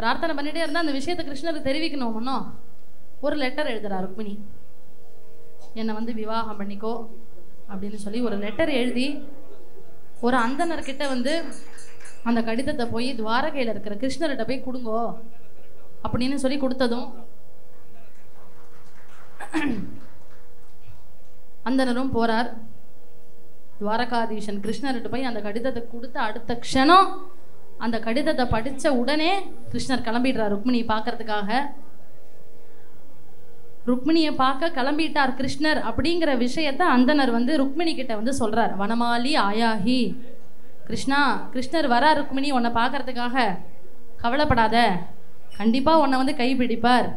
பிரார்த்தனை பண்ணிட்டே இருந்தால் அந்த விஷயத்தை கிருஷ்ணருக்கு தெரிவிக்கணும். ஒன்றும் ஒரு லெட்டர் எழுதுறா ருக்மிணி, என்னை வந்து விவாகம் பண்ணிக்கோ அப்படின்னு சொல்லி ஒரு லெட்டர் எழுதி ஒரு அந்தனர்கிட்ட வந்து அந்த கடிதத்தை போய் துவாரகையில் இருக்கிற கிருஷ்ணர்கிட்ட போய் கொடுங்கோ அப்படின்னு சொல்லி கொடுத்ததும் அந்தனரும் போறார். துவாரகாதீசன் கிருஷ்ணர்கிட்ட போய் அந்த கடிதத்தை கொடுத்த அடுத்த க்ஷணம் அந்த கடிதத்தை படித்த உடனே கிருஷ்ணர் கிளம்பிடுறார் ருக்மிணியை பார்க்கறதுக்காக. ருக்மிணியை பார்க்க கிளம்பிட்டார் கிருஷ்ணர் அப்படிங்கிற விஷயத்த அந்தனர் வந்து ருக்மிணி கிட்ட வந்து சொல்றார். வனமாலி ஆயாகி, கிருஷ்ணா, கிருஷ்ணர் வரா ருக்மிணி உன்னை பார்க்கறதுக்காக, கவலைப்படாத, கண்டிப்பா உன்னை வந்து கைப்பிடிப்பார்.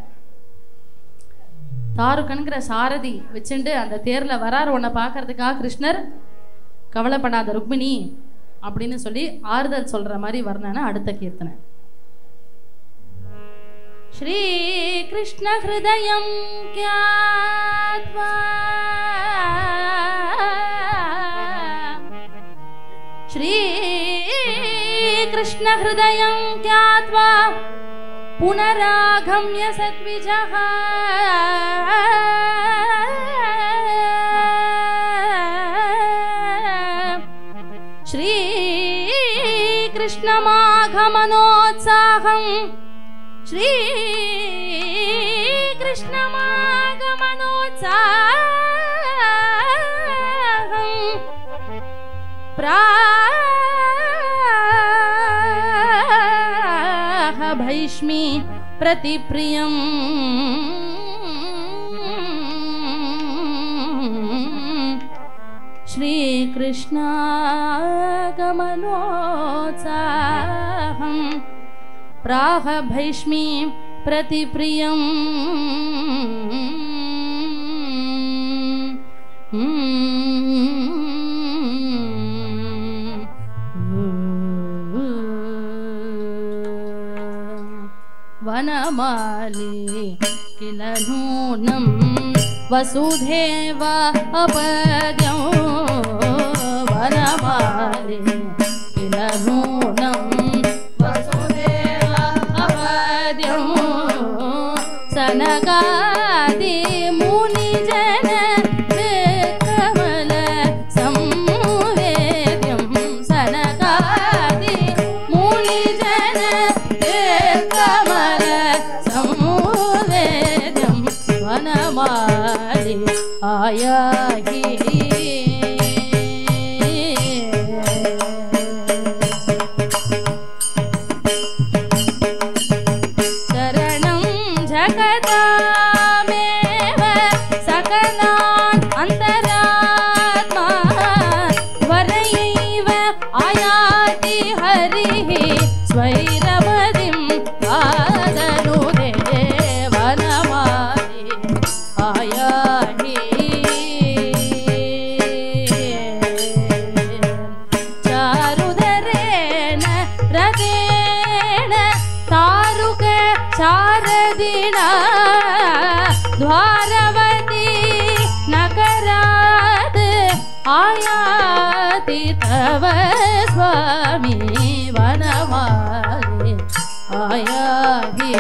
தாருகன்கிற சாரதி வச்சுட்டு அந்த தேர்ல வரார் உன்னை பார்க்கறதுக்காக கிருஷ்ணர், கவலைப்படாத ருக்மிணி அப்படின்னு சொல்லி ஆறுதல் சொல்ற மாதிரி வர்ணனை அடுத்த கீர்த்தனை. श्री कृष्ण हृदयं ज्ञात्वा श्री कृष्ण हृदयं ज्ञात्वा पुनरागम्य सद्विजः श्री कृष्णमागमनोत्साहं श्री कृष्णमागमनोत्साहं प्राह भैष्मी प्रतिप्रियं श्रीकृष्णागमनोत्साहं प्राह भैष्मी प्रतिप्रियं वनमाली किल नूनं वसुधैव अपद्यं वनमाली किल नूनं वसुधैव अपद्यं सनकादि मुनिजन कमल संवेद्यं सनकादि मुनिजन कमल संवेद्यं वनमाली आयाहि द्वारवती नकराद आयाति तव स्वामी वनमाली आयाहि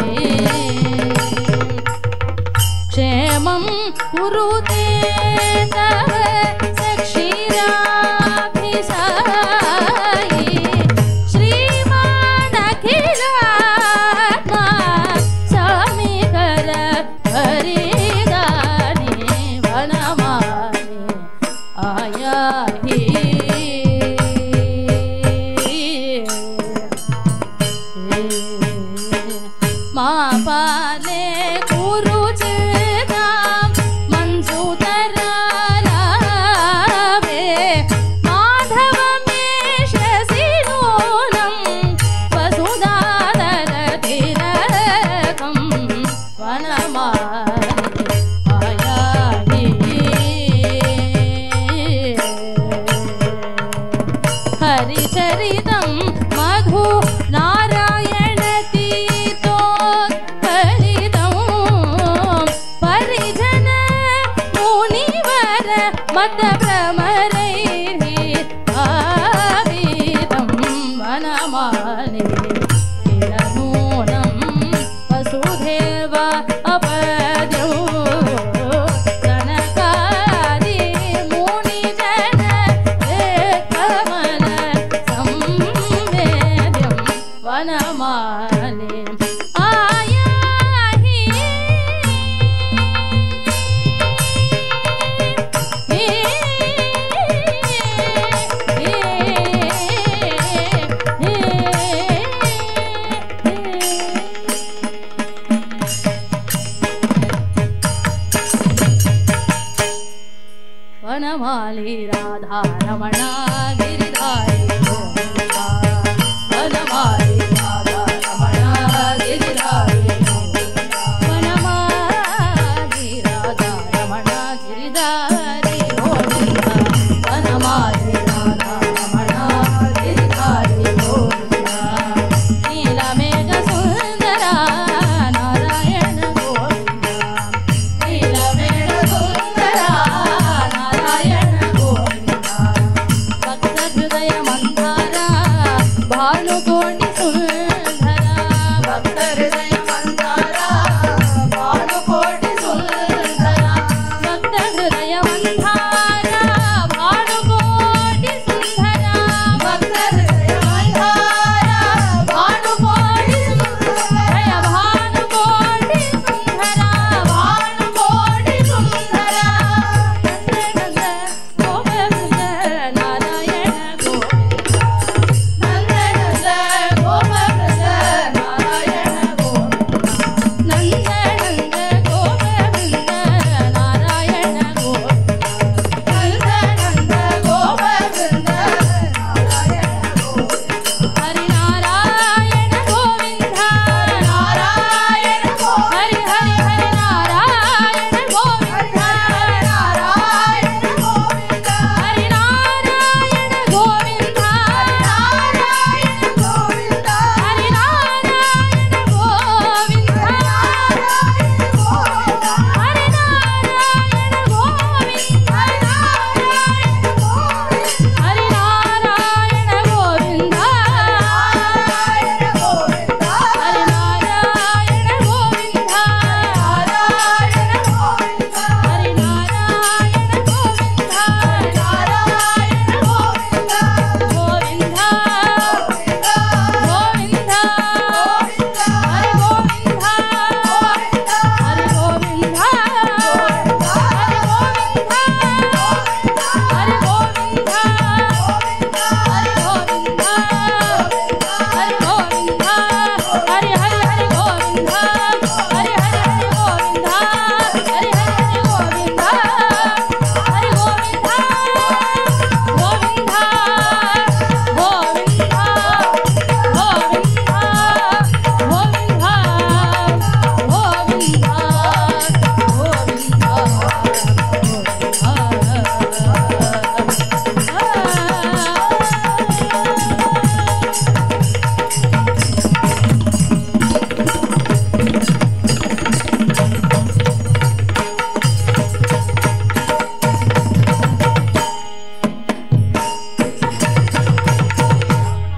क्षेमं कुरुते तव सक्षीराभिसायि श्रीमानखिलात्मा समीकर हरिदानि वनमाली आयाहि मा पाले कुरुचितां मंजूतरालावे माधवमेषसि नूनं वसुधादलतिलकं वनमाली आयाहि राधा रमण गिरिधारी गोविंदा वनमाली राधा रमण गिरिधारी वनमाली राधा रमण गिरिधारी गोविंदा वनमाली राधा रमण गिरिधारी गोविंदा नीलमेघ सुंदरा नारायण गोविंदा नीलमेघ सुंदरा नारायण गोविंदा भक्त हृदय मंदारा भानुकोटि सुंदरा भक्त हृदय मंदारा भानुकोटि सुंदरा भक्त हृदय मंदारा भानुकोटि सुंदरा भक्त हृदय मंदारा भानुकोटि सुंदरा भानुकोटि सुंदरा भानुकोटि सुंदरा नंद गोविंद नारायण गोविंदा नंद गोविंद नारायण गोविंदा नंद गोविंद नारायण गोविंदा नंद गोविंद नारायण गोविंदा हरि नारायण गोविंदा नारायण हरि हरि हरि नारायण गोविंदा नारायण गोविंदा हरि नारायण गोविंदा नारायण गोविंदा हरि नारायण गोविंदा नारायण गोविंदा हरि नारायण गोविंदा नारायण गोविंदा हरि नारायण गोविंदा नारायण गोविंदा हरि नारायण गोविंदा नारायण गोविंदा हरि नारायण गोविंदा नारायण गोविंदा गोविंदा गोविंदा हरि गोविंदा हरि गोविंदा हरि गोविंदा हरि गोविंदा हरि गोविंदा हरि गोविंदा हरि हरि हरि गोविंदा हरि हरि हरि गोविंदा हरि हरि हरि गोविंदा हरि गोविंदा गोविंदा गोविंदा गोविंदा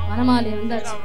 வனமாலி வந்தாச்சு.